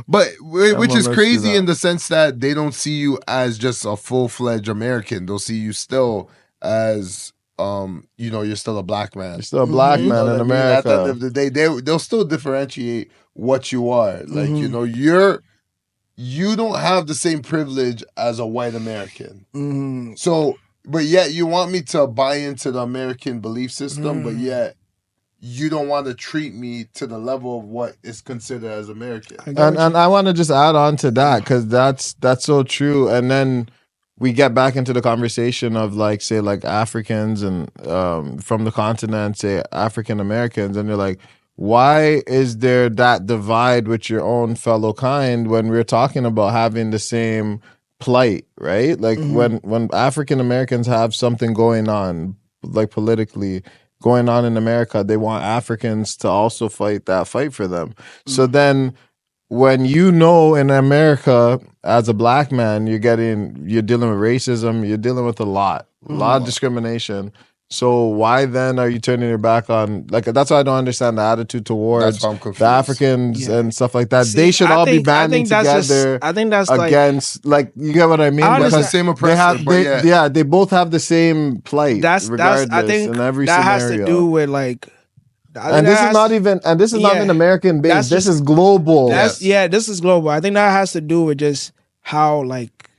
But which Everyone is must do crazy that. in the sense that they don't see you as just a full-fledged American. They'll see you still as you're still a black man. You're still a black You know man what in I mean? At the end America. of the day, they'll still differentiate what you are. Like, you don't have the same privilege as a white American. So, but yet you want me to buy into the American belief system, but yet you don't want to treat me to the level of what is considered as American. And I want to just add on to that because that's so true. And then we get back into the conversation of like, say, like Africans and from the continent, say African Americans, and you're like, why is there that divide with your own fellow kind when we're talking about having the same plight, right? Like when African Americans have something going on, like politically going on in America, they want Africans to also fight that fight for them. So then when in America as a black man, you're dealing with racism, you're dealing with a lot of discrimination. So why then are you turning your back on, like, that's why I don't understand the attitude towards the Africans and stuff like that. They should all be banding together I think that's against, like, you get what I mean? I That's the same oppressor, They both have the same plight, regardless, I think in every that scenario. has to do with like, and this is not even American based. This is global. This is global. I think that has to do with just how like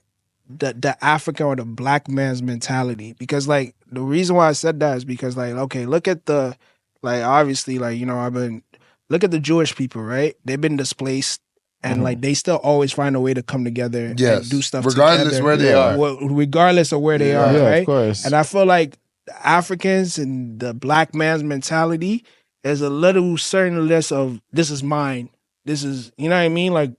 the African or the black man's mentality. Because like the reason why I said that is because like, okay, look at the, like, obviously, like, look at the Jewish people, right? They've been displaced and like they still always find a way to come together and do stuff regardless together, where they are. Regardless of where they are, right? Of course. And I feel like the Africans and the black man's mentality is a little certain less of this is mine. This is, you know what I mean? Like,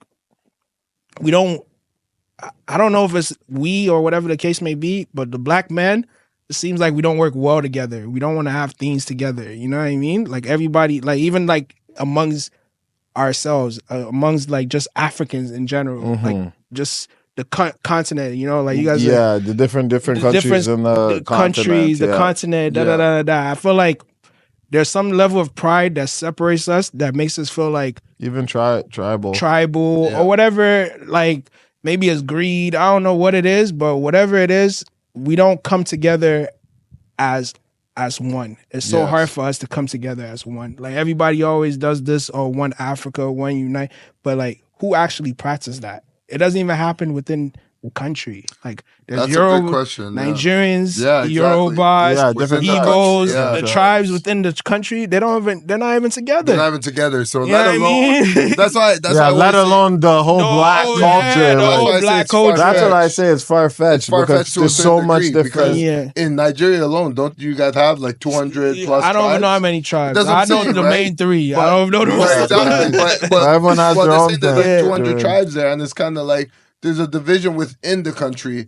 I don't know if it's we or whatever the case may be, but the black men, it seems like we don't work well together. We don't want to have things together. You know what I mean? Like everybody, like even like amongst ourselves, amongst like just Africans in general, like just the continent, like you guys, the different countries in the countries, the continent, da da da da. I feel like there's some level of pride that separates us, that makes us feel like even tribal or whatever. Like maybe it's greed. I don't know what it is, but whatever it is, we don't come together as one. It's so hard for us to come together as one. Like everybody always does this, or one Africa, one unite, but like who actually practices that? It doesn't even happen within the country. Like there's That's a good question, Nigerians, exactly. Yorubas, different Igbos, tribes. the tribes within the country. They're not even together. They're not even together. So You know let what I alone mean? that's why. Let alone the whole black culture. the whole That's why I say black it's culture. That's what I say. It's far fetched because to a there's so certain much degree, different. because in Nigeria alone, don't you guys have like 200 plus? I don't even know how tribes? many tribes. That's what I I'm know saying, the right? main three. But- I don't know the rest. Exactly. But Everyone has their they're own saying there's like thing. 200 tribes there, and it's kind of like there's a division within the country,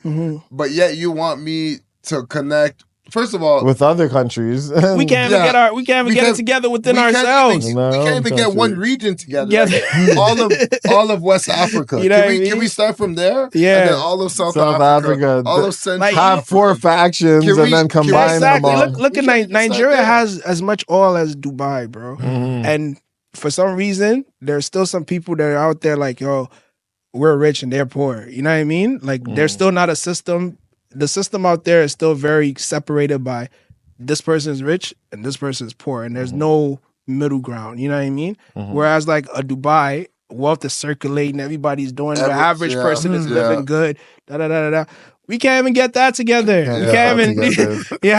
but yet you want me to connect. First of all, with other countries. We can't even get it together within ourselves. We can't even get one region together. Yeah. all of West Africa. You know what I Can mean? we start from there? Yeah. And then all of South Africa, all of Central Like, have 4 factions Can we- and then can we- combine Exactly. them all. Look at Nigeria has as much oil as Dubai, bro. And for some reason, there's still some people that are out there like, yo, we're rich and they're poor. You know what I mean? Like there's still not a system. The system out there is still very separated by this person is rich and this person is poor, and there's no middle ground. You know what I mean? Whereas like a Dubai, wealth is circulating, everybody's doing the average person is living good. Da da da da da. We can't even get that together. We can't even.